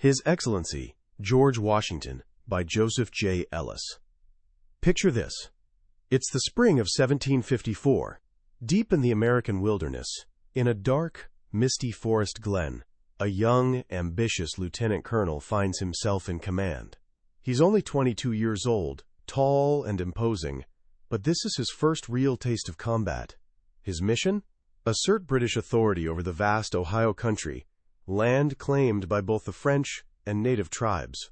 His Excellency, George Washington, by Joseph J. Ellis. Picture this. It's the spring of 1754, deep in the American wilderness, in a dark, misty forest glen. A young, ambitious lieutenant colonel finds himself in command. He's only 22 years old, tall and imposing, but this is his first real taste of combat. His mission? Assert British authority over the vast Ohio country, land claimed by both the French and native tribes.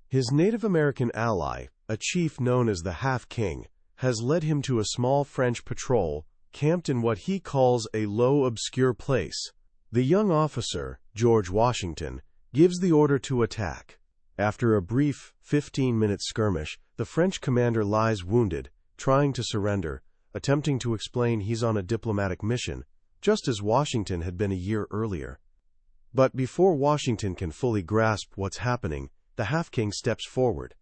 His Native American ally, a chief known as the Half-King, has led him to a small French patrol camped in what he calls a low, obscure place. The young officer, George Washington, gives the order to attack. After a brief 15-minute skirmish, the French commander lies wounded, trying to surrender, attempting to explain he's on a diplomatic mission, just as Washington had been a year earlier. But before Washington can fully grasp what's happening, the Half-King steps forward.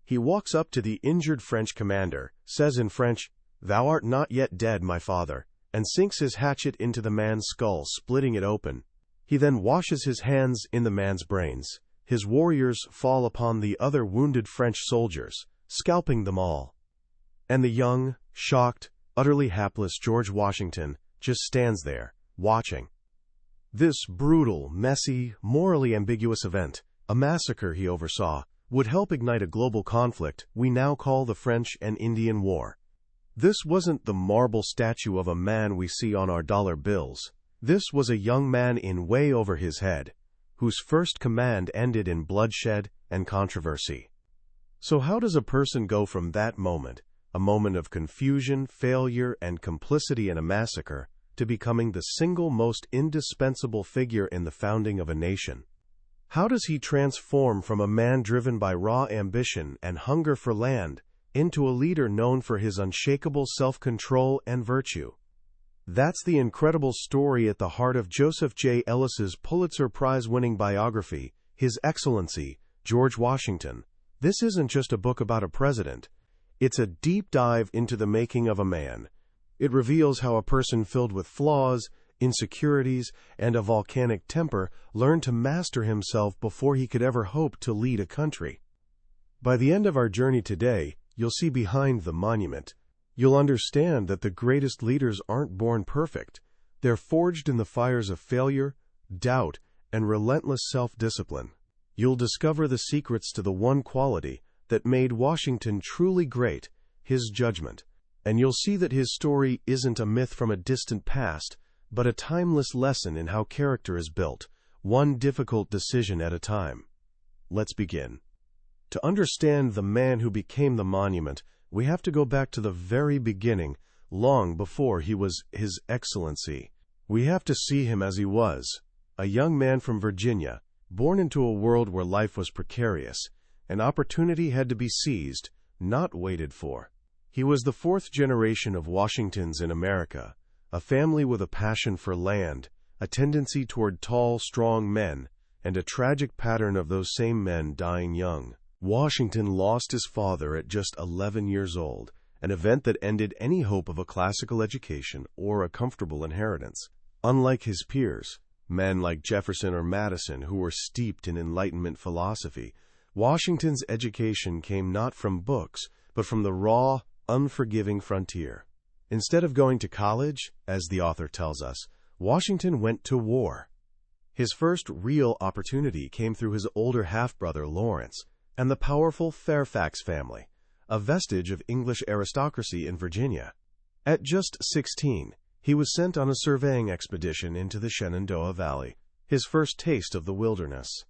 He walks up to the injured French commander, says in French, "Thou art not yet dead, my father," and sinks his hatchet into the man's skull, splitting it open. He then washes his hands in the man's brains. His warriors fall upon the other wounded French soldiers, scalping them all. And the young, shocked, utterly hapless George Washington just stands there, watching. This brutal, messy, morally ambiguous event, a massacre he oversaw, would help ignite a global conflict we now call the French and Indian War. This wasn't the marble statue of a man we see on our dollar bills. This was a young man in way over his head, whose first command ended in bloodshed and controversy. So how does a person go from that moment, a moment of confusion, failure, and complicity in a massacre, to becoming the single most indispensable figure in the founding of a nation? How does he transform from a man driven by raw ambition and hunger for land into a leader known for his unshakable self-control and virtue? That's the incredible story at the heart of Joseph J. Ellis's Pulitzer Prize-winning biography, His Excellency, George Washington. This isn't just a book about a president. It's a deep dive into the making of a man. It reveals how a person filled with flaws, insecurities, and a volcanic temper learned to master himself before he could ever hope to lead a country. By the end of our journey today, you'll see behind the monument. You'll understand that the greatest leaders aren't born perfect. They're forged in the fires of failure, doubt, and relentless self-discipline. You'll discover the secrets to the one quality that made Washington truly great, his judgment. And you'll see that his story isn't a myth from a distant past, but a timeless lesson in how character is built, one difficult decision at a time. Let's begin. To understand the man who became the monument, we have to go back to the very beginning, long before he was His Excellency. We have to see him as he was, a young man from Virginia, born into a world where life was precarious, and opportunity had to be seized, not waited for. He was the fourth generation of Washingtons in America, a family with a passion for land, a tendency toward tall, strong men, and a tragic pattern of those same men dying young. Washington lost his father at just 11 years old, an event that ended any hope of a classical education or a comfortable inheritance. Unlike his peers, men like Jefferson or Madison who were steeped in Enlightenment philosophy, Washington's education came not from books, but from the raw, unforgiving frontier. Instead of going to college, as the author tells us, Washington went to war. His first real opportunity came through his older half-brother Lawrence and the powerful Fairfax family, a vestige of English aristocracy in Virginia. At just 16, he was sent on a surveying expedition into the Shenandoah Valley, his first taste of the wilderness.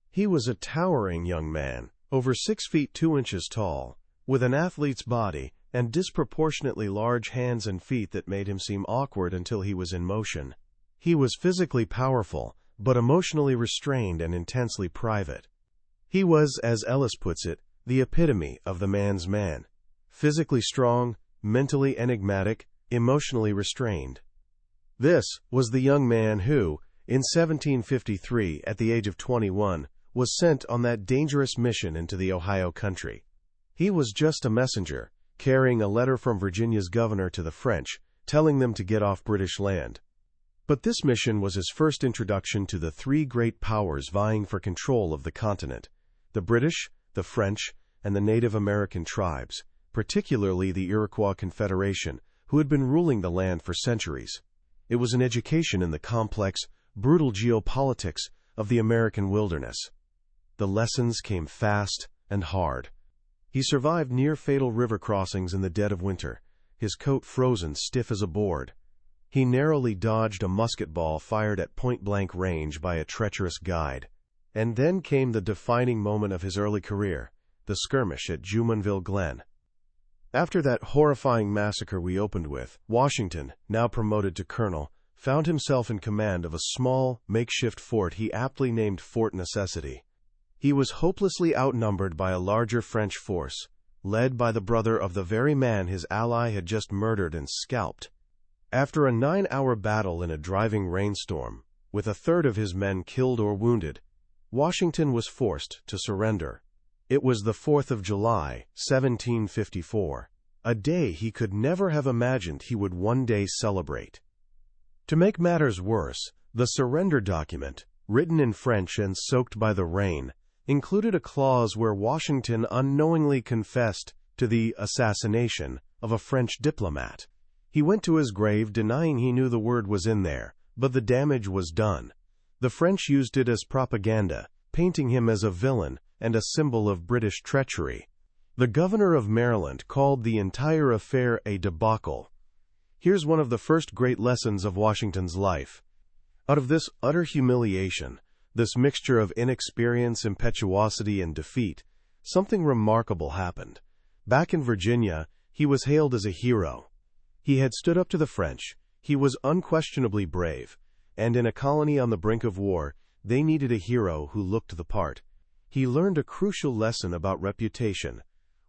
He was a towering young man, over 6 feet 2 inches tall, with an athlete's body and disproportionately large hands and feet that made him seem awkward until he was in motion. He was physically powerful, but emotionally restrained and intensely private. He was, as Ellis puts it, the epitome of the man's man. Physically strong, mentally enigmatic, emotionally restrained. This was the young man who, in 1753, at the age of 21, was sent on that dangerous mission into the Ohio country. He was just a messenger, carrying a letter from Virginia's governor to the French, telling them to get off British land. But this mission was his first introduction to the three great powers vying for control of the continent: the British, the French, and the Native American tribes, particularly the Iroquois Confederation, who had been ruling the land for centuries. It was an education in the complex, brutal geopolitics of the American wilderness. The lessons came fast and hard. He survived near-fatal river crossings in the dead of winter, his coat frozen stiff as a board. He narrowly dodged a musket ball fired at point-blank range by a treacherous guide. And then came the defining moment of his early career, the skirmish at Jumonville Glen. After that horrifying massacre we opened with, Washington, now promoted to colonel, found himself in command of a small, makeshift fort he aptly named Fort Necessity. He was hopelessly outnumbered by a larger French force, led by the brother of the very man his ally had just murdered and scalped. After a 9-hour battle in a driving rainstorm, with a third of his men killed or wounded, Washington was forced to surrender. It was the 4th of July, 1754, a day he could never have imagined he would one day celebrate. To make matters worse, the surrender document, written in French and soaked by the rain, included a clause where Washington unknowingly confessed to the assassination of a French diplomat. He went to his grave denying he knew the word was in there, but the damage was done. The French used it as propaganda, painting him as a villain and a symbol of British treachery. The governor of Maryland called the entire affair a debacle. Here's one of the first great lessons of Washington's life. Out of this utter humiliation, this mixture of inexperience, impetuosity, and defeat, something remarkable happened. Back in Virginia, he was hailed as a hero. He had stood up to the French, he was unquestionably brave, and in a colony on the brink of war, they needed a hero who looked the part. He learned a crucial lesson about reputation.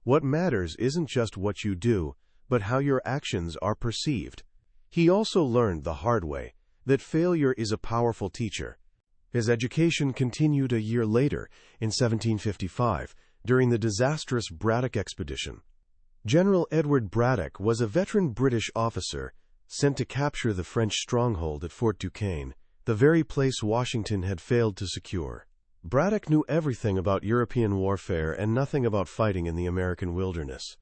What matters isn't just what you do, but how your actions are perceived. He also learned the hard way that failure is a powerful teacher. His education continued a year later, in 1755, during the disastrous Braddock expedition. General Edward Braddock was a veteran British officer sent to capture the French stronghold at Fort Duquesne, the very place Washington had failed to secure. Braddock knew everything about European warfare and nothing about fighting in the American wilderness.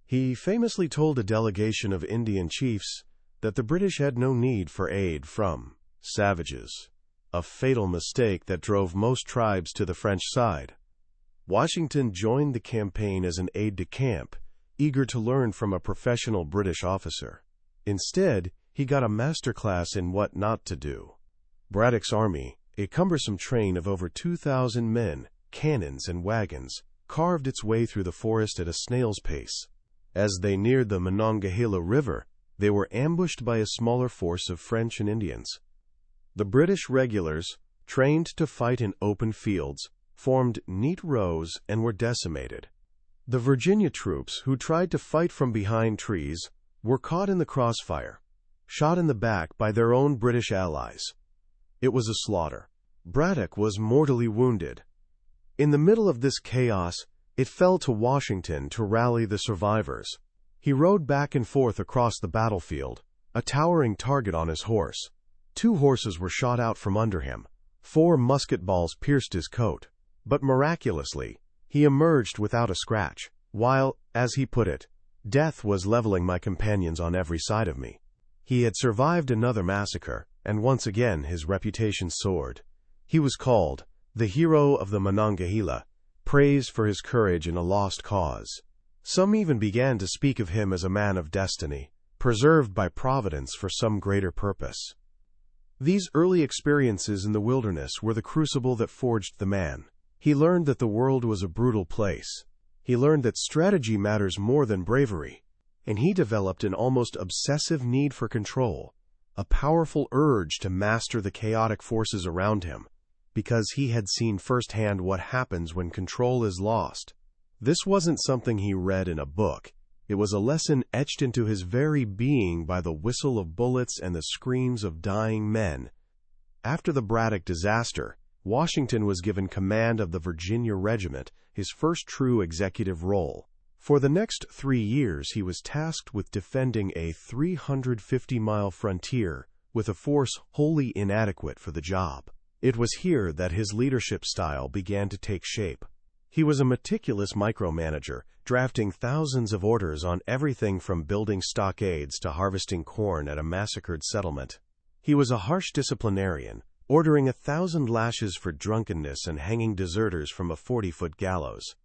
He famously told a delegation of Indian chiefs that the British had no need for aid from savages, a fatal mistake that drove most tribes to the French side. Washington joined the campaign as an aide-de-camp, eager to learn from a professional British officer. Instead, he got a masterclass in what not to do. Braddock's army, a cumbersome train of over 2,000 men, cannons, and wagons, carved its way through the forest at a snail's pace. As they neared the Monongahela River, they were ambushed by a smaller force of French and Indians. The British regulars, trained to fight in open fields, formed neat rows and were decimated. The Virginia troops, who tried to fight from behind trees, were caught in the crossfire, shot in the back by their own British allies. It was a slaughter. Braddock was mortally wounded. In the middle of this chaos, it fell to Washington to rally the survivors. He rode back and forth across the battlefield, a towering target on his horse. 2 horses were shot out from under him. 4 musket balls pierced his coat. But miraculously, he emerged without a scratch, while, as he put it, death was leveling my companions on every side of me. He had survived another massacre, and once again his reputation soared. He was called the hero of the Monongahela, praised for his courage in a lost cause. Some even began to speak of him as a man of destiny, preserved by Providence for some greater purpose. These early experiences in the wilderness were the crucible that forged the man. He learned that the world was a brutal place. He learned that strategy matters more than bravery. And he developed an almost obsessive need for control, a powerful urge to master the chaotic forces around him, because he had seen firsthand what happens when control is lost. This wasn't something he read in a book. It was a lesson etched into his very being by the whistle of bullets and the screams of dying men. After the Braddock disaster, Washington was given command of the Virginia Regiment, his first true executive role. For the next 3 years, he was tasked with defending a 350-mile frontier with a force wholly inadequate for the job. It was here that his leadership style began to take shape. He was a meticulous micromanager, drafting thousands of orders on everything from building stockades to harvesting corn at a massacred settlement. He was a harsh disciplinarian, ordering 1,000 lashes for drunkenness and hanging deserters from a 40-foot gallows.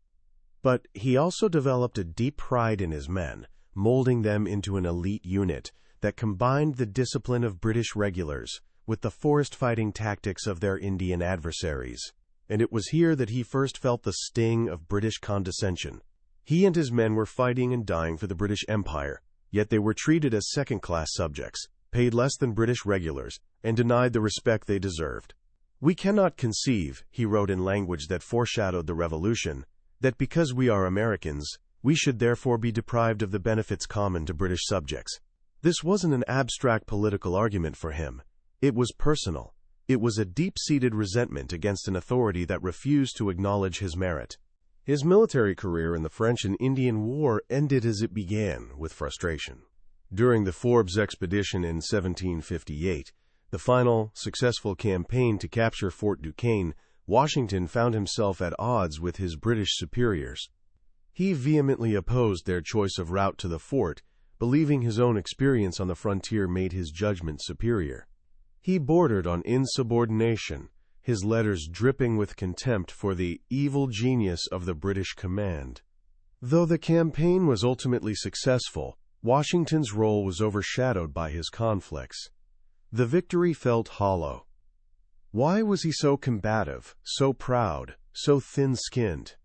But he also developed a deep pride in his men, molding them into an elite unit that combined the discipline of British regulars with the forest-fighting tactics of their Indian adversaries. And it was here that he first felt the sting of British condescension. He and his men were fighting and dying for the British Empire, yet they were treated as second-class subjects, paid less than British regulars, and denied the respect they deserved. "We cannot conceive," he wrote in language that foreshadowed the Revolution, "that because we are Americans, we should therefore be deprived of the benefits common to British subjects." This wasn't an abstract political argument for him. It was personal. It was a deep-seated resentment against an authority that refused to acknowledge his merit. His military career in the French and Indian War ended as it began, with frustration. During the Forbes expedition in 1758, the final, successful campaign to capture Fort Duquesne, Washington found himself at odds with his British superiors. He vehemently opposed their choice of route to the fort, believing his own experience on the frontier made his judgment superior. He bordered on insubordination, his letters dripping with contempt for the evil genius of the British command. Though the campaign was ultimately successful, Washington's role was overshadowed by his conflicts. The victory felt hollow. Why was he so combative, so proud, so thin-skinned?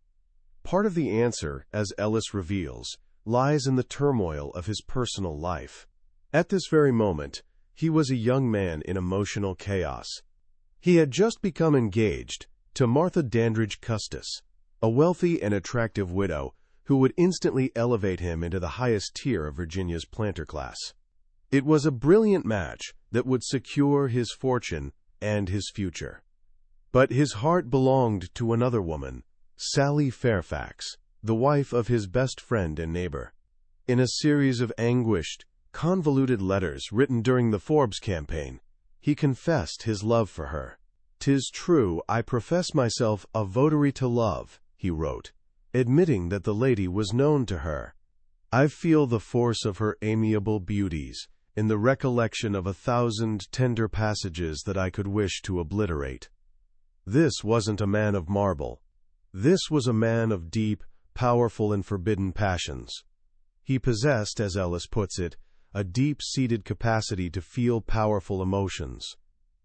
Part of the answer, as Ellis reveals, lies in the turmoil of his personal life. At this very moment, he was a young man in emotional chaos. He had just become engaged to Martha Dandridge Custis, a wealthy and attractive widow who would instantly elevate him into the highest tier of Virginia's planter class. It was a brilliant match that would secure his fortune and his future. But his heart belonged to another woman, Sally Fairfax, the wife of his best friend and neighbor. In a series of anguished, convoluted letters written during the Forbes campaign, he confessed his love for her. "'Tis true, I profess myself a votary to love," he wrote, admitting that the lady was known to her. "I feel the force of her amiable beauties, in the recollection of 1,000 tender passages that I could wish to obliterate." This wasn't a man of marble. This was a man of deep, powerful, and forbidden passions. He possessed, as Ellis puts it, a deep-seated capacity to feel powerful emotions.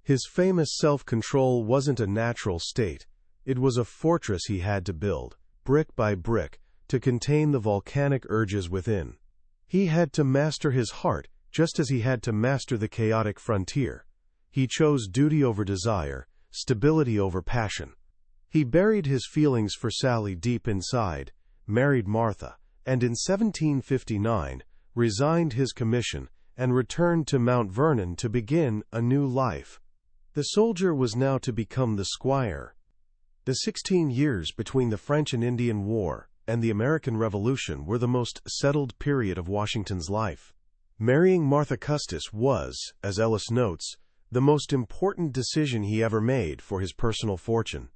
His famous self-control wasn't a natural state. It was a fortress he had to build, brick by brick, to contain the volcanic urges within. He had to master his heart, just as he had to master the chaotic frontier. He chose duty over desire, stability over passion. He buried his feelings for Sally deep inside, married Martha, and in 1759 resigned his commission and returned to Mount Vernon to begin a new life. The soldier was now to become the squire. The 16 years between the French and Indian War and the American Revolution were the most settled period of Washington's life. Marrying Martha Custis was, as Ellis notes, the most important decision he ever made for his personal fortune.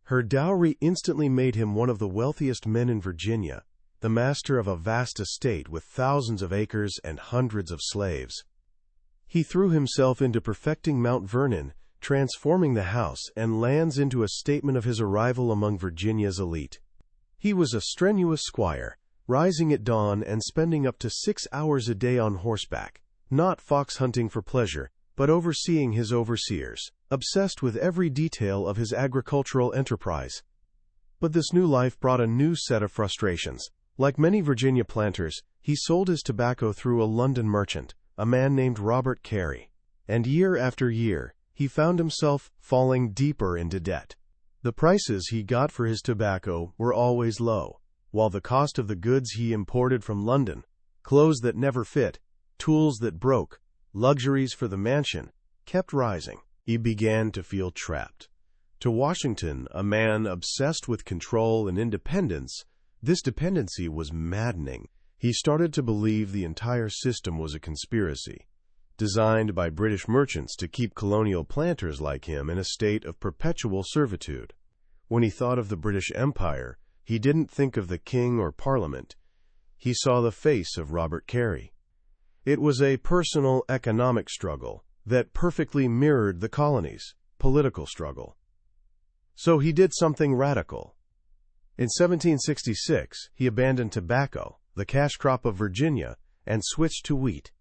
Her dowry instantly made him one of the wealthiest men in Virginia, the master of a vast estate with thousands of acres and hundreds of slaves. He threw himself into perfecting Mount Vernon, transforming the house and lands into a statement of his arrival among Virginia's elite. He was a strenuous squire, rising at dawn and spending up to 6 hours a day on horseback, not fox hunting for pleasure, but overseeing his overseers, obsessed with every detail of his agricultural enterprise. But this new life brought a new set of frustrations. Like many Virginia planters, he sold his tobacco through a London merchant, a man named Robert Carey. And year after year, he found himself falling deeper into debt. The prices he got for his tobacco were always low, while the cost of the goods he imported from London, clothes that never fit, tools that broke, luxuries for the mansion, kept rising. He began to feel trapped. To Washington, a man obsessed with control and independence, this dependency was maddening. He started to believe the entire system was a conspiracy. designed by British merchants to keep colonial planters like him in a state of perpetual servitude. When he thought of the British Empire, he didn't think of the king or parliament. He saw the face of Robert Carey. It was a personal economic struggle that perfectly mirrored the colony's political struggle. So he did something radical. In 1766, he abandoned tobacco, the cash crop of Virginia, and switched to wheat.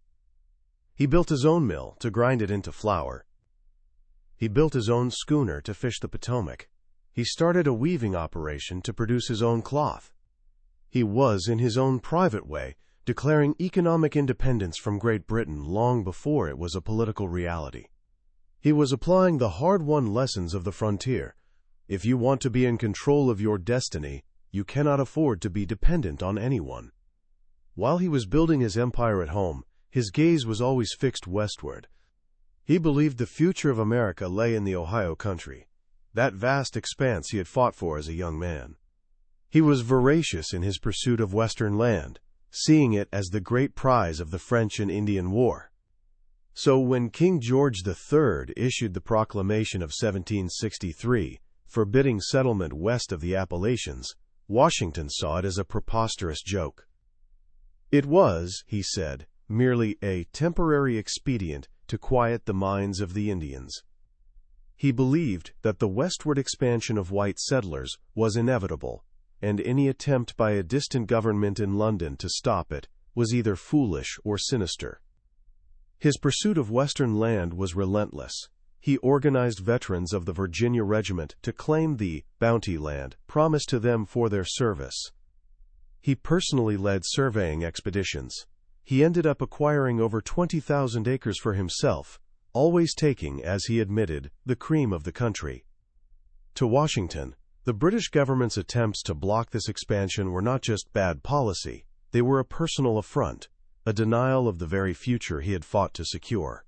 He built his own mill to grind it into flour. He built his own schooner to fish the Potomac. He started a weaving operation to produce his own cloth. He was, in his own private way, declaring economic independence from Great Britain long before it was a political reality. He was applying the hard-won lessons of the frontier. If you want to be in control of your destiny, you cannot afford to be dependent on anyone. While he was building his empire at home, his gaze was always fixed westward. He believed the future of America lay in the Ohio country, that vast expanse he had fought for as a young man. He was voracious in his pursuit of Western land, seeing it as the great prize of the French and Indian War. So when King George III issued the Proclamation of 1763, forbidding settlement west of the Appalachians, Washington saw it as a preposterous joke. It was, he said, merely a temporary expedient to quiet the minds of the Indians. He believed that the westward expansion of white settlers was inevitable, and any attempt by a distant government in London to stop it was either foolish or sinister. His pursuit of Western land was relentless. He organized veterans of the Virginia Regiment to claim the bounty land promised to them for their service. He personally led surveying expeditions. He ended up acquiring over 20,000 acres for himself, always taking, as he admitted, the cream of the country. To Washington, the British government's attempts to block this expansion were not just bad policy, they were a personal affront, a denial of the very future he had fought to secure.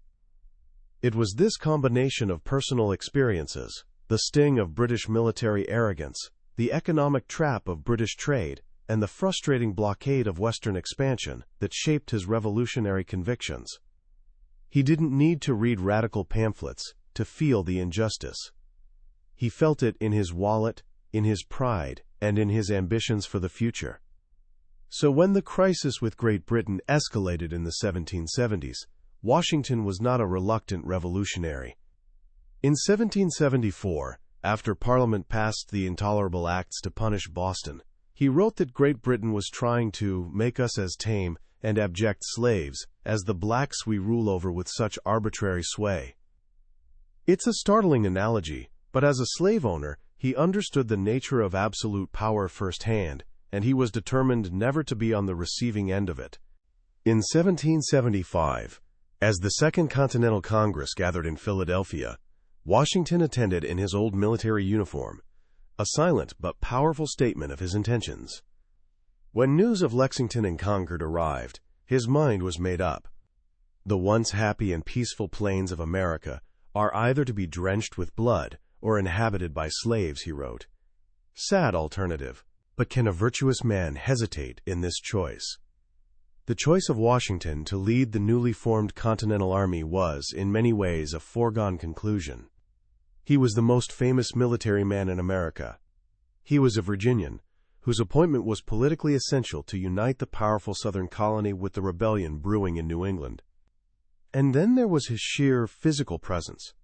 It was this combination of personal experiences, the sting of British military arrogance, the economic trap of British trade, and the frustrating blockade of Western expansion that shaped his revolutionary convictions. He didn't need to read radical pamphlets to feel the injustice. He felt it in his wallet, in his pride, and in his ambitions for the future. So when the crisis with Great Britain escalated in the 1770s, Washington was not a reluctant revolutionary. In 1774, after Parliament passed the intolerable acts to punish Boston, he wrote that Great Britain was trying to make us as tame and abject slaves as the blacks we rule over with such arbitrary sway. It's a startling analogy, but as a slave owner, he understood the nature of absolute power firsthand, and he was determined never to be on the receiving end of it. In 1775, as the Second Continental Congress gathered in Philadelphia, Washington attended in his old military uniform, a silent but powerful statement of his intentions. When news of Lexington and Concord arrived, his mind was made up. The once happy and peaceful plains of America are either to be drenched with blood or inhabited by slaves, he wrote. Sad alternative, but can a virtuous man hesitate in this choice? The choice of Washington to lead the newly formed Continental Army was, in many ways, a foregone conclusion. He was the most famous military man in America. He was a Virginian, whose appointment was politically essential to unite the powerful Southern colony with the rebellion brewing in New England. And then there was his sheer physical presence.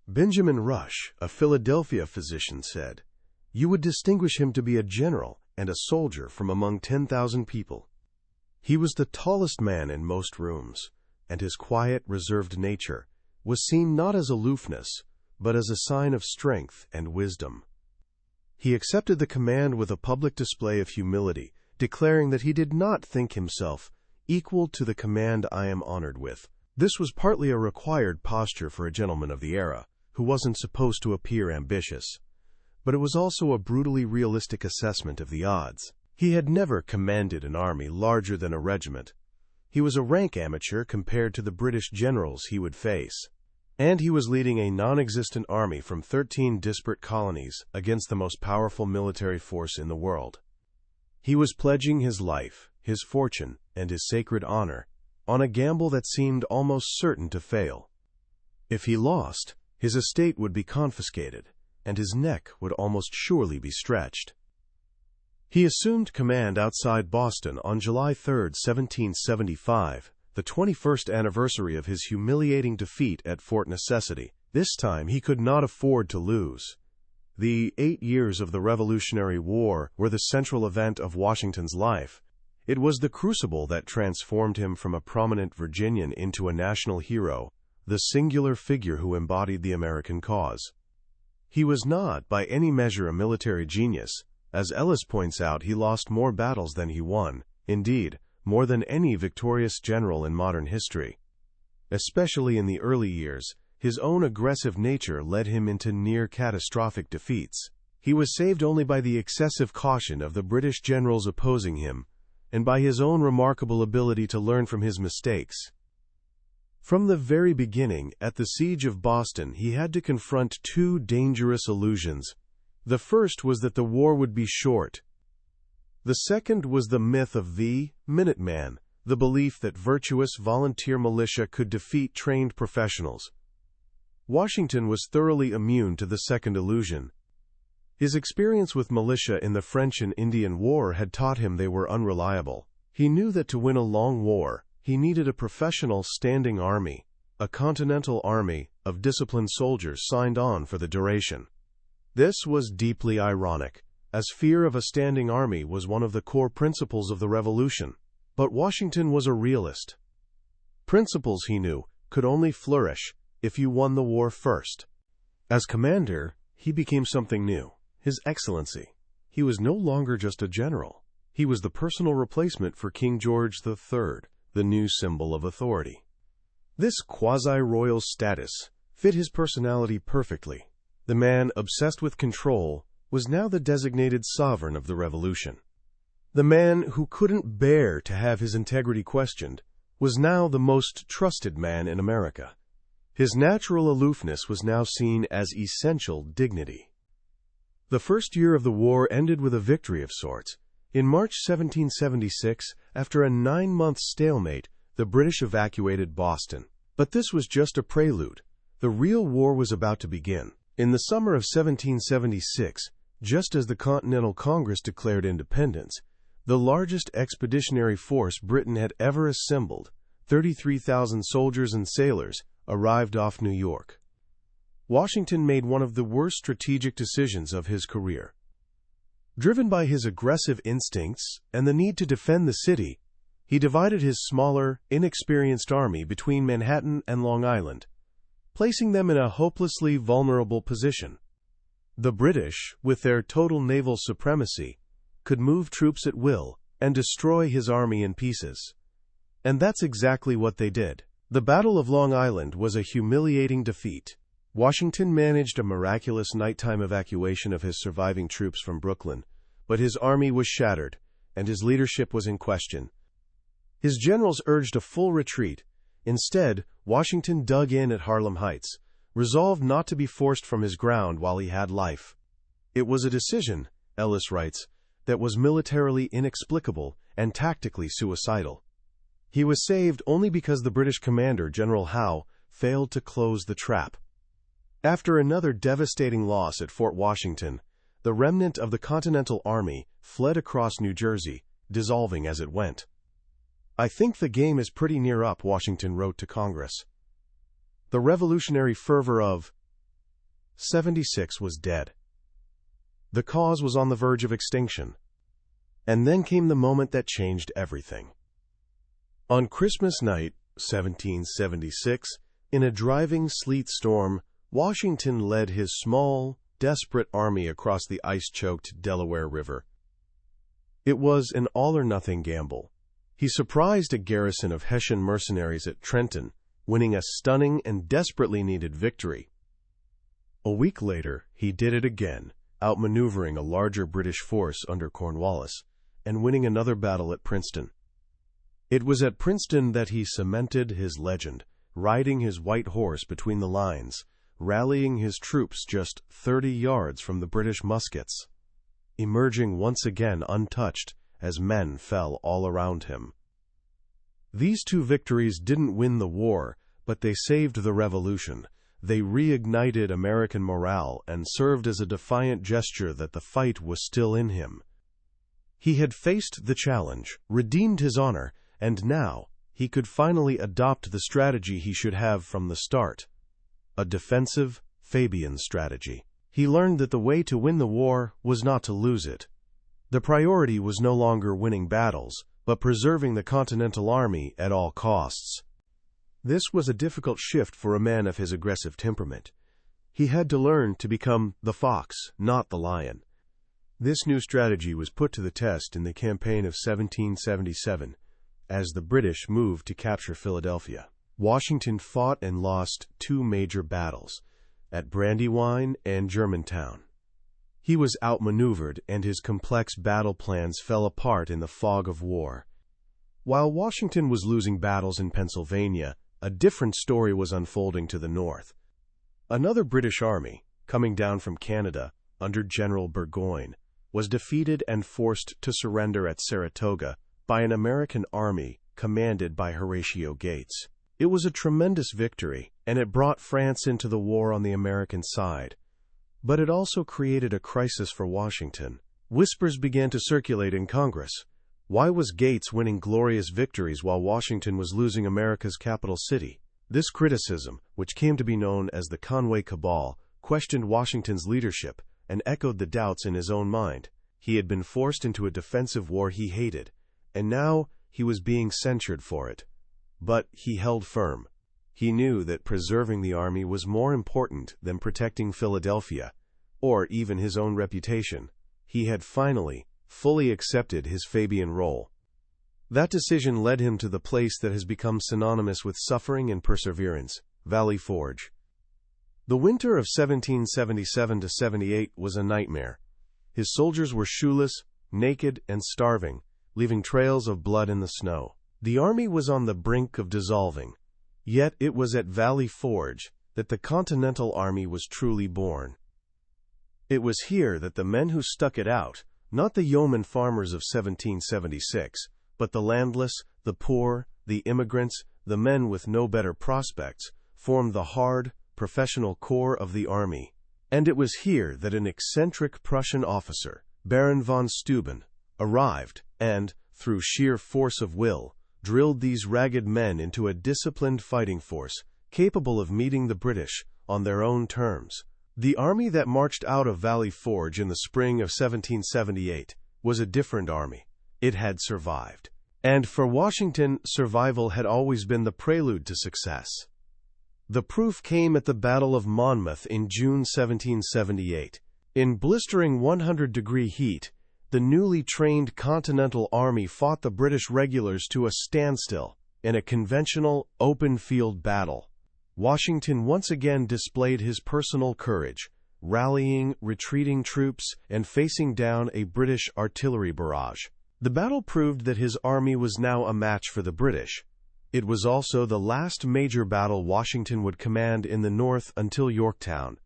Benjamin Rush, a Philadelphia physician, said, "You would distinguish him to be a general and a soldier from among 10,000 people." He was the tallest man in most rooms, and his quiet, reserved nature was seen not as aloofness, but as a sign of strength and wisdom. He accepted the command with a public display of humility, declaring that he did not think himself equal to the command I am honored with. This was partly a required posture for a gentleman of the era, who wasn't supposed to appear ambitious, but it was also a brutally realistic assessment of the odds. He had never commanded an army larger than a regiment. He was a rank amateur compared to the British generals he would face. And he was leading a non-existent army from 13 disparate colonies against the most powerful military force in the world. He was pledging his life, his fortune, and his sacred honor, on a gamble that seemed almost certain to fail. If he lost, his estate would be confiscated, and his neck would almost surely be stretched. He assumed command outside Boston on July 3, 1775, the 21st anniversary of his humiliating defeat at Fort Necessity. This time he could not afford to lose. The 8 years of the Revolutionary War were the central event of Washington's life. It was the crucible that transformed him from a prominent Virginian into a national hero, the singular figure who embodied the American cause. He was not, by any measure, a military genius. As Ellis points out, he lost more battles than he won, indeed, more than any victorious general in modern history. Especially in the early years, his own aggressive nature led him into near-catastrophic defeats. He was saved only by the excessive caution of the British generals opposing him, and by his own remarkable ability to learn from his mistakes. From the very beginning, at the Siege of Boston, he had to confront two dangerous illusions. The first was that the war would be short. The second was the myth of the Minuteman, the belief that virtuous volunteer militia could defeat trained professionals. Washington was thoroughly immune to the second illusion. His experience with militia in the French and Indian War had taught him they were unreliable. He knew that to win a long war, he needed a professional standing army, a continental army of disciplined soldiers signed on for the duration. This was deeply ironic, as fear of a standing army was one of the core principles of the Revolution. But Washington was a realist. Principles, he knew, could only flourish if you won the war first. As commander, he became something new, his Excellency. He was no longer just a general. He was the personal replacement for King George III, the new symbol of authority. This quasi-royal status fit his personality perfectly. The man obsessed with control was now the designated sovereign of the revolution. The man who couldn't bear to have his integrity questioned was now the most trusted man in America. His natural aloofness was now seen as essential dignity. The first year of the war ended with a victory of sorts. In March 1776, after a 9-month stalemate, the British evacuated Boston. But this was just a prelude. The real war was about to begin. In the summer of 1776, just as the Continental Congress declared independence, the largest expeditionary force Britain had ever assembled, 33,000 soldiers and sailors, arrived off New York. Washington made one of the worst strategic decisions of his career. Driven by his aggressive instincts and the need to defend the city, he divided his smaller, inexperienced army between Manhattan and Long Island, placing them in a hopelessly vulnerable position. The British, with their total naval supremacy, could move troops at will and destroy his army in pieces. And that's exactly what they did. The Battle of Long Island was a humiliating defeat. Washington managed a miraculous nighttime evacuation of his surviving troops from Brooklyn, but his army was shattered, and his leadership was in question. His generals urged a full retreat. Instead, Washington dug in at Harlem Heights, resolved not to be forced from his ground while he had life. It was a decision, Ellis writes, that was militarily inexplicable and tactically suicidal. He was saved only because the British commander, General Howe, failed to close the trap. After another devastating loss at Fort Washington, the remnant of the Continental Army fled across New Jersey, dissolving as it went. "I think the game is pretty near up," Washington wrote to Congress. The revolutionary fervor of '76 was dead. The cause was on the verge of extinction. And then came the moment that changed everything. On Christmas night, 1776, in a driving sleet storm, Washington led his small, desperate army across the ice-choked Delaware River. It was an all-or-nothing gamble. He surprised a garrison of Hessian mercenaries at Trenton, winning a stunning and desperately needed victory. A week later, he did it again, outmaneuvering a larger British force under Cornwallis, and winning another battle at Princeton. It was at Princeton that he cemented his legend, riding his white horse between the lines, rallying his troops just 30 yards from the British muskets, emerging once again untouched as men fell all around him. These two victories didn't win the war, but they saved the revolution. They reignited American morale and served as a defiant gesture that the fight was still in him. He had faced the challenge, redeemed his honor, and now he could finally adopt the strategy he should have from the start. A defensive, Fabian strategy. He learned that the way to win the war was not to lose it. The priority was no longer winning battles, but preserving the Continental Army at all costs. This was a difficult shift for a man of his aggressive temperament. He had to learn to become the fox, not the lion. This new strategy was put to the test in the campaign of 1777, as the British moved to capture Philadelphia. Washington fought and lost two major battles, at Brandywine and Germantown. He was outmaneuvered, and his complex battle plans fell apart in the fog of war. While Washington was losing battles in Pennsylvania, a different story was unfolding to the north. Another British army, coming down from Canada under General Burgoyne, was defeated and forced to surrender at Saratoga by an American army commanded by Horatio Gates. It was a tremendous victory, and it brought France into the war on the American side. But it also created a crisis for Washington. Whispers began to circulate in Congress. Why was Gates winning glorious victories while Washington was losing America's capital city? This criticism, which came to be known as the Conway Cabal, questioned Washington's leadership and echoed the doubts in his own mind. He had been forced into a defensive war he hated, and now he was being censured for it. But he held firm. He knew that preserving the army was more important than protecting Philadelphia, or even his own reputation. He had finally, fully accepted his Fabian role. That decision led him to the place that has become synonymous with suffering and perseverance, Valley Forge. The winter of 1777-78 was a nightmare. His soldiers were shoeless, naked, and starving, leaving trails of blood in the snow. The army was on the brink of dissolving. Yet it was at Valley Forge that the Continental Army was truly born. It was here that the men who stuck it out, not the yeoman farmers of 1776, but the landless, the poor, the immigrants, the men with no better prospects, formed the hard, professional core of the army. And it was here that an eccentric Prussian officer, Baron von Steuben, arrived and, through sheer force of will, drilled these ragged men into a disciplined fighting force, capable of meeting the British on their own terms. The army that marched out of Valley Forge in the spring of 1778 was a different army. It had survived. And for Washington, survival had always been the prelude to success. The proof came at the Battle of Monmouth in June 1778. In blistering 100-degree heat, the newly trained Continental Army fought the British regulars to a standstill in a conventional, open-field battle. Washington once again displayed his personal courage, rallying retreating troops and facing down a British artillery barrage. The battle proved that his army was now a match for the British. It was also the last major battle Washington would command in the North until Yorktown.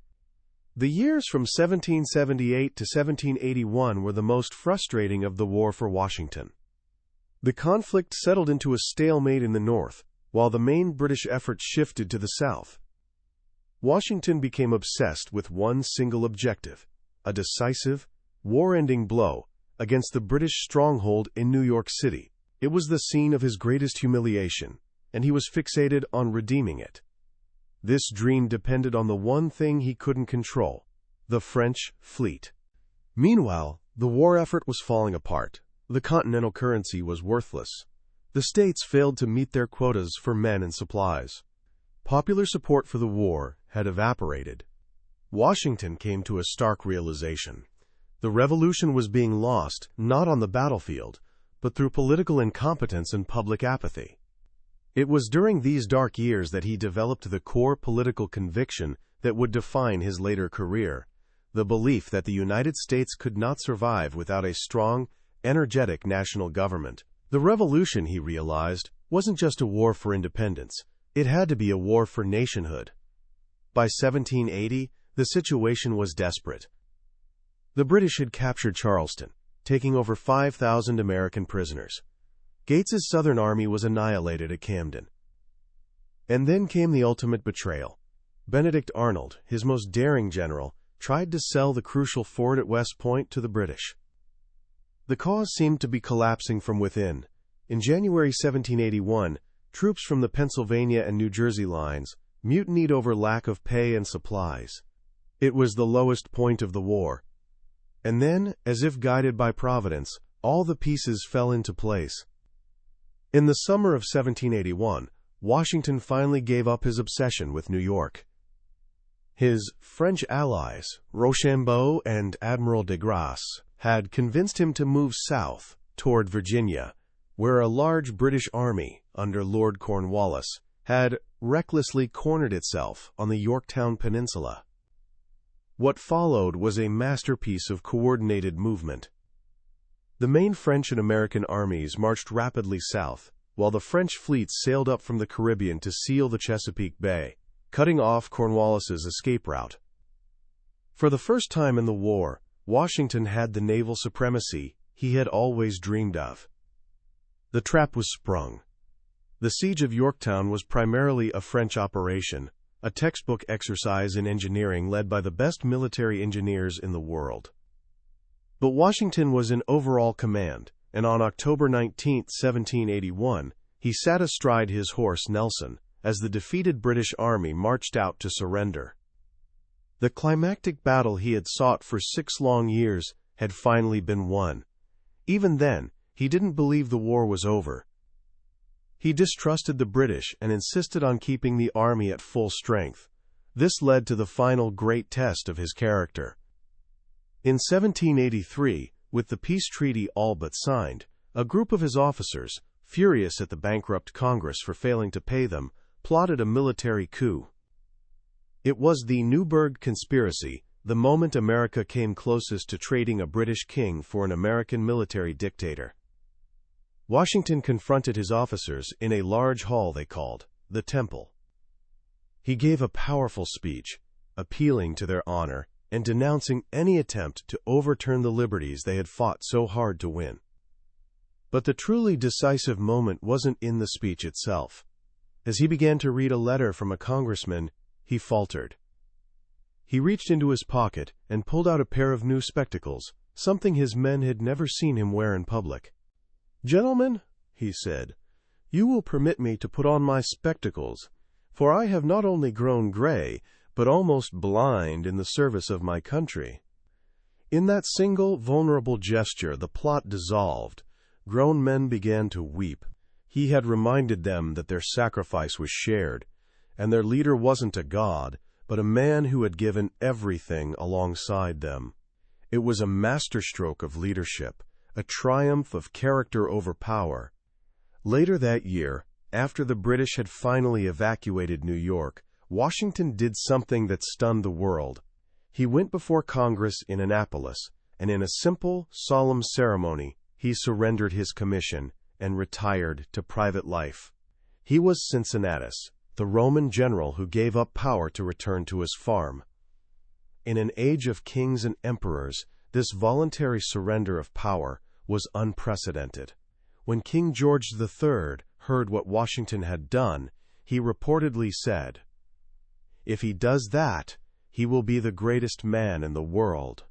The years from 1778 to 1781 were the most frustrating of the war for Washington. The conflict settled into a stalemate in the North, while the main British effort shifted to the South. Washington became obsessed with one single objective, a decisive, war-ending blow against the British stronghold in New York City. It was the scene of his greatest humiliation, and he was fixated on redeeming it. This dream depended on the one thing he couldn't control, the French fleet. Meanwhile, the war effort was falling apart. The continental currency was worthless. The states failed to meet their quotas for men and supplies. Popular support for the war had evaporated. Washington came to a stark realization. The revolution was being lost not on the battlefield, but through political incompetence and public apathy. It was during these dark years that he developed the core political conviction that would define his later career, the belief that the United States could not survive without a strong, energetic national government. The revolution, he realized, wasn't just a war for independence. It had to be a war for nationhood. By 1780, the situation was desperate. The British had captured Charleston, taking over 5,000 American prisoners. Gates's Southern army was annihilated at Camden. And then came the ultimate betrayal. Benedict Arnold, his most daring general, tried to sell the crucial fort at West Point to the British. The cause seemed to be collapsing from within. In January 1781, troops from the Pennsylvania and New Jersey lines mutinied over lack of pay and supplies. It was the lowest point of the war. And then, as if guided by Providence, all the pieces fell into place. In the summer of 1781, Washington finally gave up his obsession with New York. His French allies, Rochambeau and Admiral de Grasse, had convinced him to move south toward Virginia, where a large British army under Lord Cornwallis had recklessly cornered itself on the Yorktown Peninsula. What followed was a masterpiece of coordinated movement. The main French and American armies marched rapidly south, while the French fleets sailed up from the Caribbean to seal the Chesapeake Bay, cutting off Cornwallis's escape route. For the first time in the war, Washington had the naval supremacy he had always dreamed of. The trap was sprung. The siege of Yorktown was primarily a French operation, a textbook exercise in engineering led by the best military engineers in the world. But Washington was in overall command, and on October 19, 1781, he sat astride his horse Nelson as the defeated British army marched out to surrender. The climactic battle he had sought for 6 long years had finally been won. Even then, he didn't believe the war was over. He distrusted the British and insisted on keeping the army at full strength. This led to the final great test of his character. In 1783, with the peace treaty all but signed, a group of his officers, furious at the bankrupt Congress for failing to pay them, plotted a military coup. It was the Newburgh Conspiracy, the moment America came closest to trading a British king for an American military dictator. Washington confronted his officers in a large hall they called the Temple. He gave a powerful speech, appealing to their honor and denouncing any attempt to overturn the liberties they had fought so hard to win. But the truly decisive moment wasn't in the speech itself. As he began to read a letter from a congressman, he faltered. He reached into his pocket and pulled out a pair of new spectacles, something his men had never seen him wear in public. "Gentlemen," he said, "you will permit me to put on my spectacles, for I have not only grown gray, but almost blind in the service of my country." In that single, vulnerable gesture, the plot dissolved. Grown men began to weep. He had reminded them that their sacrifice was shared, and their leader wasn't a god, but a man who had given everything alongside them. It was a masterstroke of leadership, a triumph of character over power. Later that year, after the British had finally evacuated New York, Washington did something that stunned the world. He went before Congress in Annapolis, and in a simple, solemn ceremony, he surrendered his commission and retired to private life. He was Cincinnatus, the Roman general who gave up power to return to his farm. In an age of kings and emperors, this voluntary surrender of power was unprecedented. When King George III heard what Washington had done, he reportedly said, "If he does that, he will be the greatest man in the world."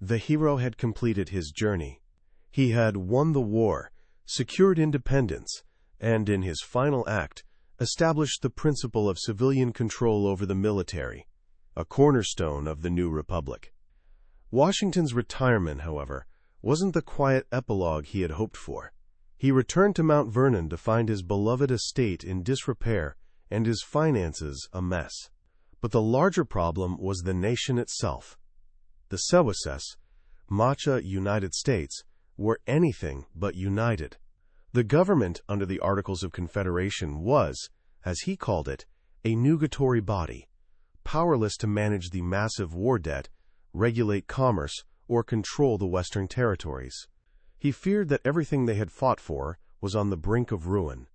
The hero had completed his journey. He had won the war, secured independence, and in his final act, established the principle of civilian control over the military, a cornerstone of the new republic. Washington's retirement, however, wasn't the quiet epilogue he had hoped for. He returned to Mount Vernon to find his beloved estate in disrepair and his finances a mess. But the larger problem was the nation itself. The Sewasses, Macha United States, were anything but united. The government under the Articles of Confederation was, as he called it, a nugatory body, powerless to manage the massive war debt, regulate commerce, or control the Western territories. He feared that everything they had fought for was on the brink of ruin.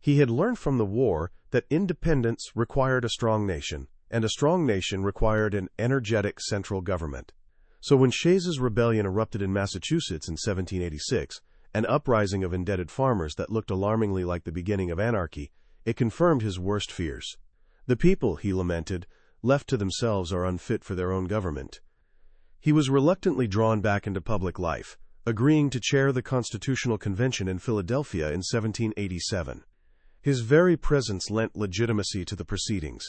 He had learned from the war that independence required a strong nation, and a strong nation required an energetic central government. So when Shays's rebellion erupted in Massachusetts in 1786, an uprising of indebted farmers that looked alarmingly like the beginning of anarchy, it confirmed his worst fears. The people, he lamented, left to themselves are unfit for their own government. He was reluctantly drawn back into public life, agreeing to chair the Constitutional Convention in Philadelphia in 1787. His very presence lent legitimacy to the proceedings.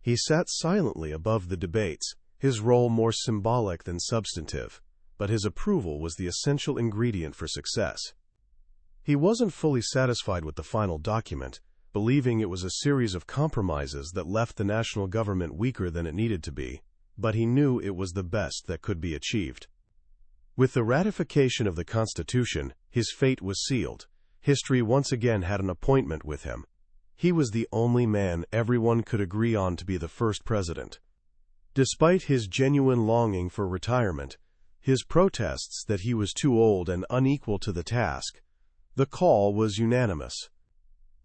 He sat silently above the debates, his role more symbolic than substantive, but his approval was the essential ingredient for success. He wasn't fully satisfied with the final document, believing it was a series of compromises that left the national government weaker than it needed to be, but he knew it was the best that could be achieved. With the ratification of the Constitution, his fate was sealed. History once again had an appointment with him. He was the only man everyone could agree on to be the first president. Despite his genuine longing for retirement, his protests that he was too old and unequal to the task, the call was unanimous.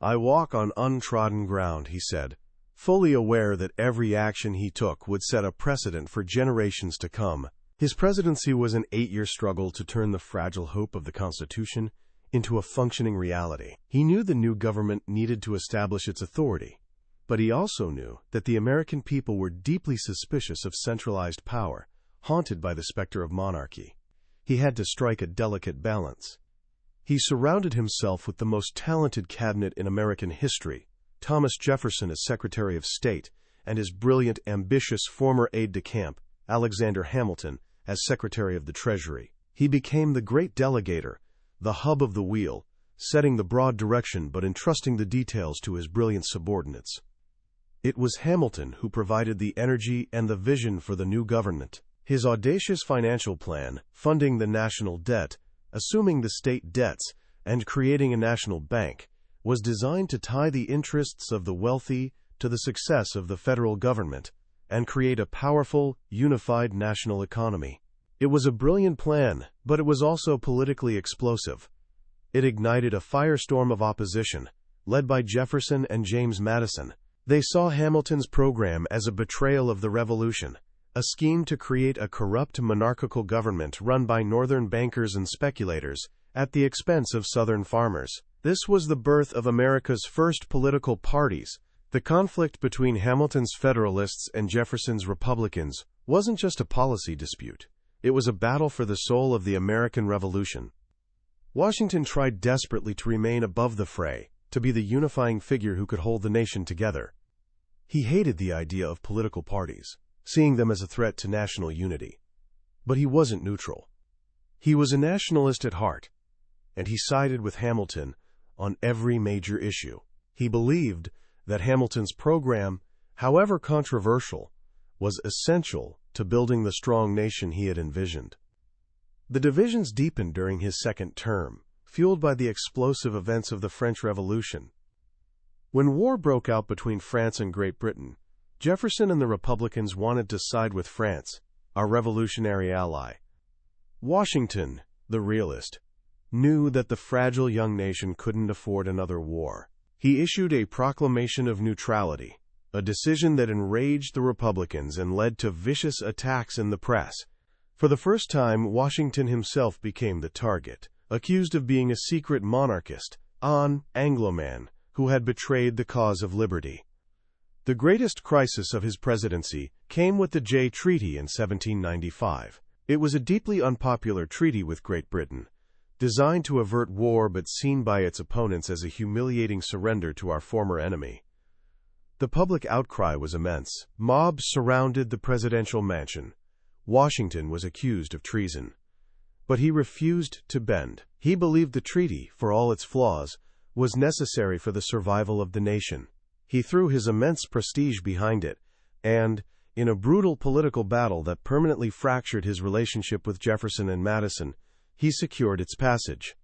"I walk on untrodden ground," he said, fully aware that every action he took would set a precedent for generations to come. His presidency was an 8-year struggle to turn the fragile hope of the Constitution into a functioning reality. He knew the new government needed to establish its authority, but he also knew that the American people were deeply suspicious of centralized power, haunted by the specter of monarchy. He had to strike a delicate balance. He surrounded himself with the most talented cabinet in American history, Thomas Jefferson as Secretary of State, and his brilliant, ambitious former aide-de-camp, Alexander Hamilton, as Secretary of the Treasury. He became the great delegator, the hub of the wheel, setting the broad direction but entrusting the details to his brilliant subordinates. It was Hamilton who provided the energy and the vision for the new government. His audacious financial plan, funding the national debt, assuming the state debts, and creating a national bank, was designed to tie the interests of the wealthy to the success of the federal government and create a powerful, unified national economy. It was a brilliant plan, but it was also politically explosive. It ignited a firestorm of opposition, led by Jefferson and James Madison. They saw Hamilton's program as a betrayal of the Revolution, a scheme to create a corrupt monarchical government run by Northern bankers and speculators at the expense of Southern farmers. This was the birth of America's first political parties. The conflict between Hamilton's Federalists and Jefferson's Republicans wasn't just a policy dispute. It was a battle for the soul of the American Revolution. Washington tried desperately to remain above the fray, to be the unifying figure who could hold the nation together. He hated the idea of political parties, seeing them as a threat to national unity. But he wasn't neutral. He was a nationalist at heart, and he sided with Hamilton on every major issue. He believed that Hamilton's program, however controversial, was essential to building the strong nation he had envisioned. The divisions deepened during his second term, fueled by the explosive events of the French Revolution. When war broke out between France and Great Britain, Jefferson and the Republicans wanted to side with France, our revolutionary ally. Washington, the realist, knew that the fragile young nation couldn't afford another war. He issued a proclamation of neutrality, a decision that enraged the Republicans and led to vicious attacks in the press. For the first time, Washington himself became the target, accused of being a secret monarchist, an Angloman, who had betrayed the cause of liberty. The greatest crisis of his presidency came with the Jay Treaty in 1795. It was a deeply unpopular treaty with Great Britain, designed to avert war but seen by its opponents as a humiliating surrender to our former enemy. The public outcry was immense. Mobs surrounded the presidential mansion. Washington was accused of treason. But he refused to bend. He believed the treaty, for all its flaws, was necessary for the survival of the nation. He threw his immense prestige behind it, and, in a brutal political battle that permanently fractured his relationship with Jefferson and Madison, he secured its passage.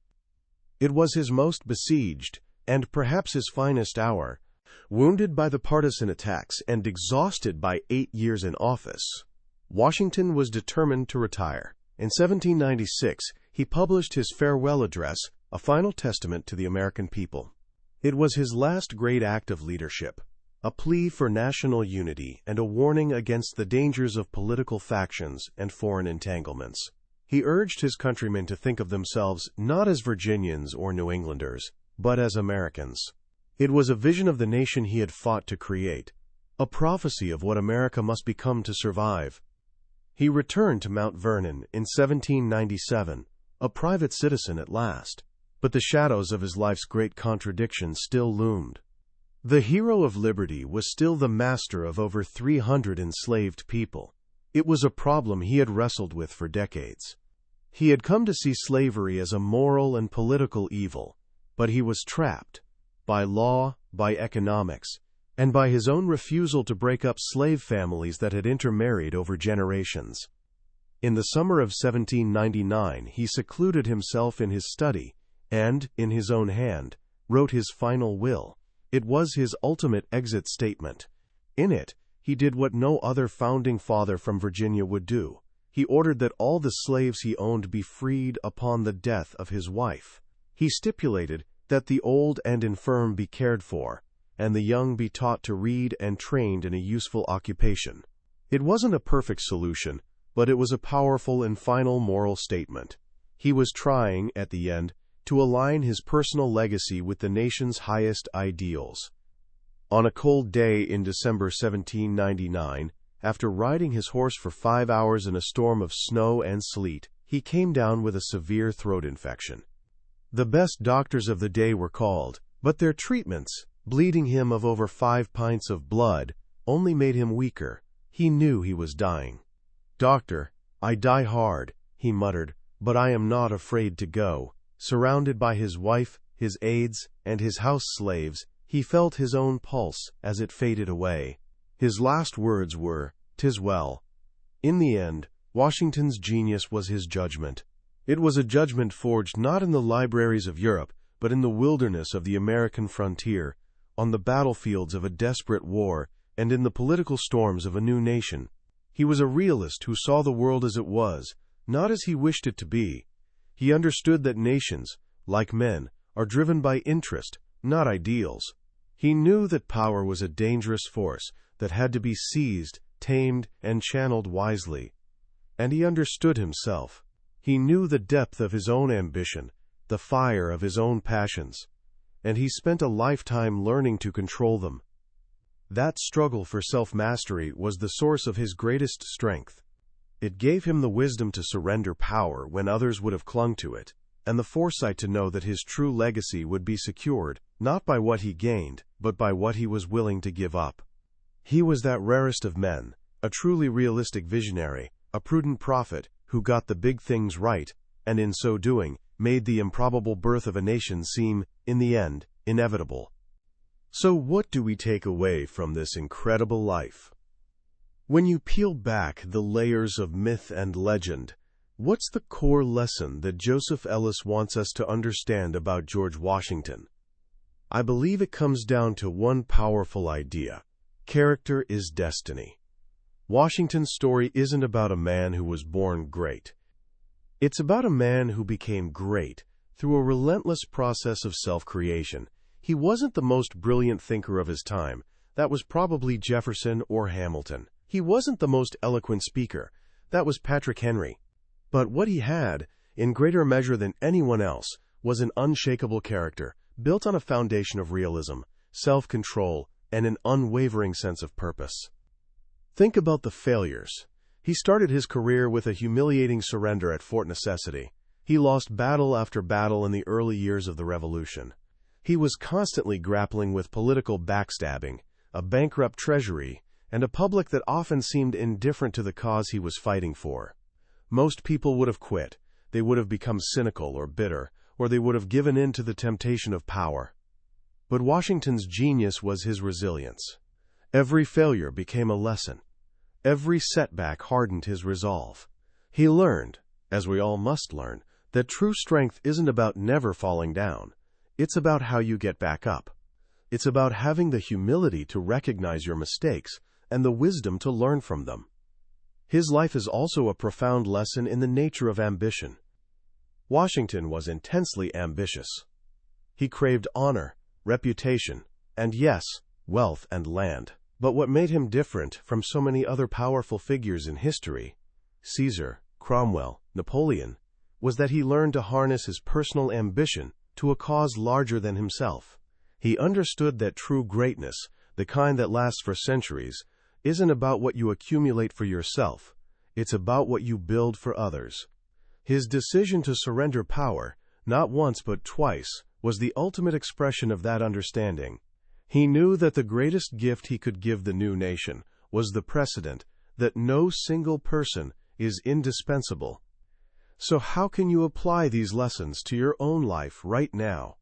It was his most besieged, and perhaps his finest hour. Wounded by the partisan attacks and exhausted by 8 years in office, Washington was determined to retire. In 1796, he published his farewell address, a final testament to the American people. It was his last great act of leadership, a plea for national unity and a warning against the dangers of political factions and foreign entanglements. He urged his countrymen to think of themselves not as Virginians or New Englanders, but as Americans. It was a vision of the nation he had fought to create, a prophecy of what America must become to survive. He returned to Mount Vernon in 1797, a private citizen at last, but the shadows of his life's great contradiction still loomed. The hero of liberty was still the master of over 300 enslaved people. It was a problem he had wrestled with for decades. He had come to see slavery as a moral and political evil, but he was trapped by law, by economics, and by his own refusal to break up slave families that had intermarried over generations. In the summer of 1799, he secluded himself in his study and, in his own hand, wrote his final will. It was his ultimate exit statement. In it, he did what no other founding father from Virginia would do. He ordered that all the slaves he owned be freed upon the death of his wife. He stipulated that the old and infirm be cared for, and the young be taught to read and trained in a useful occupation. It wasn't a perfect solution, but it was a powerful and final moral statement. He was trying, at the end, to align his personal legacy with the nation's highest ideals. On a cold day in December 1799, after riding his horse for 5 hours in a storm of snow and sleet, he came down with a severe throat infection. The best doctors of the day were called, but their treatments, bleeding him of over 5 pints of blood, only made him weaker. He knew he was dying. "Doctor, I die hard," he muttered, "but I am not afraid to go." Surrounded by his wife, his aides, and his house slaves, he felt his own pulse as it faded away. His last words were, "'Tis well." In the end, Washington's genius was his judgment. It was a judgment forged not in the libraries of Europe, but in the wilderness of the American frontier, on the battlefields of a desperate war, and in the political storms of a new nation. He was a realist who saw the world as it was, not as he wished it to be. He understood that nations, like men, are driven by interest, not ideals. He knew that power was a dangerous force that had to be seized, tamed, and channeled wisely. And he understood himself. He knew the depth of his own ambition, the fire of his own passions, and he spent a lifetime learning to control them. That struggle for self-mastery was the source of his greatest strength. It gave him the wisdom to surrender power when others would have clung to it, and the foresight to know that his true legacy would be secured, not by what he gained, but by what he was willing to give up. He was that rarest of men, a truly realistic visionary, a prudent prophet, who got the big things right, and in so doing, made the improbable birth of a nation seem, in the end, inevitable. So what do we take away from this incredible life? When you peel back the layers of myth and legend, what's the core lesson that Joseph Ellis wants us to understand about George Washington? I believe it comes down to one powerful idea: character is destiny. Washington's story isn't about a man who was born great. It's about a man who became great through a relentless process of self-creation. He wasn't the most brilliant thinker of his time. That was probably Jefferson or Hamilton. He wasn't the most eloquent speaker. That was Patrick Henry. But what he had, in greater measure than anyone else, was an unshakable character, built on a foundation of realism, self-control, and an unwavering sense of purpose. Think about the failures. He started his career with a humiliating surrender at Fort Necessity. He lost battle after battle in the early years of the Revolution. He was constantly grappling with political backstabbing, a bankrupt treasury, and a public that often seemed indifferent to the cause he was fighting for. Most people would have quit. They would have become cynical or bitter, or they would have given in to the temptation of power. But Washington's genius was his resilience. Every failure became a lesson. Every setback hardened his resolve. He learned, as we all must learn, that true strength isn't about never falling down. It's about how you get back up. It's about having the humility to recognize your mistakes and the wisdom to learn from them. His life is also a profound lesson in the nature of ambition. Washington was intensely ambitious. He craved honor, reputation, and yes, wealth and land. But what made him different from so many other powerful figures in history, Caesar, Cromwell, Napoleon, was that he learned to harness his personal ambition to a cause larger than himself. He understood that true greatness, the kind that lasts for centuries, isn't about what you accumulate for yourself. It's about what you build for others. His decision to surrender power, not once but twice, was the ultimate expression of that understanding. He knew that the greatest gift he could give the new nation was the precedent that no single person is indispensable. So how can you apply these lessons to your own life right now?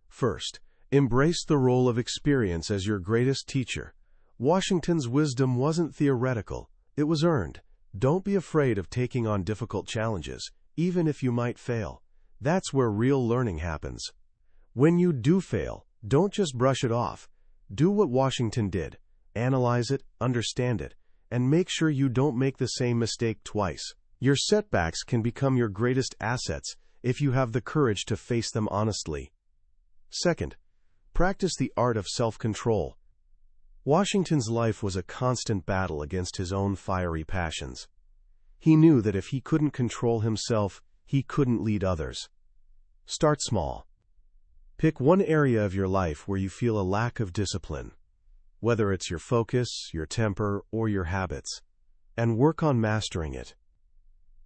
First, embrace the role of experience as your greatest teacher. Washington's wisdom wasn't theoretical, it was earned. Don't be afraid of taking on difficult challenges, even if you might fail. That's where real learning happens. When you do fail, don't just brush it off. Do what Washington did. Analyze it, understand it, and make sure you don't make the same mistake twice. Your setbacks can become your greatest assets if you have the courage to face them honestly. Second, practice the art of self-control. Washington's life was a constant battle against his own fiery passions. He knew that if he couldn't control himself, he couldn't lead others. Start small. Pick one area of your life where you feel a lack of discipline, whether it's your focus, your temper, or your habits, and work on mastering it.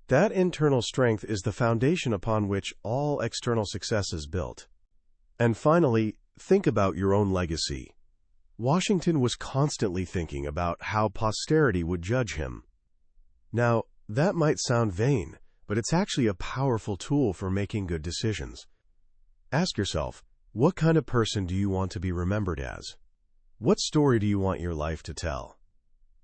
That internal strength is the foundation upon which all external success is built. And finally, think about your own legacy. Washington was constantly thinking about how posterity would judge him. Now, that might sound vain, but it's actually a powerful tool for making good decisions. Ask yourself, what kind of person do you want to be remembered as? What story do you want your life to tell?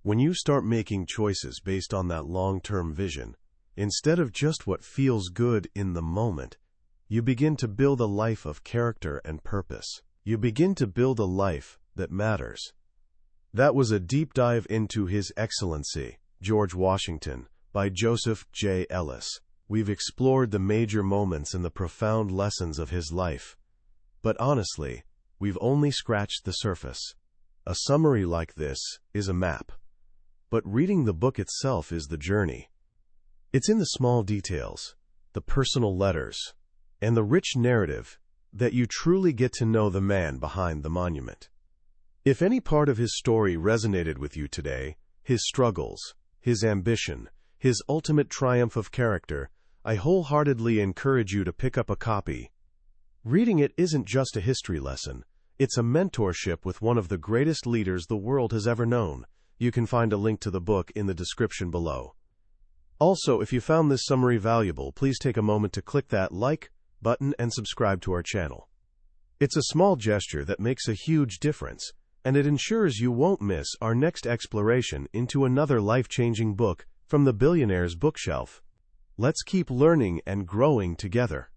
When you start making choices based on that long-term vision, instead of just what feels good in the moment, you begin to build a life of character and purpose. You begin to build a life that matters. That was a deep dive into His Excellency, George Washington, by Joseph J. Ellis. We've explored the major moments and the profound lessons of his life. But honestly, we've only scratched the surface. A summary like this is a map. But reading the book itself is the journey. It's in the small details, the personal letters, and the rich narrative that you truly get to know the man behind the monument. If any part of his story resonated with you today, his struggles, his ambition, his ultimate triumph of character, I wholeheartedly encourage you to pick up a copy. Reading it isn't just a history lesson, it's a mentorship with one of the greatest leaders the world has ever known. You can find a link to the book in the description below. Also, if you found this summary valuable, please take a moment to click that like button and subscribe to our channel. It's a small gesture that makes a huge difference, and it ensures you won't miss our next exploration into another life-changing book from the billionaire's bookshelf. Let's keep learning and growing together.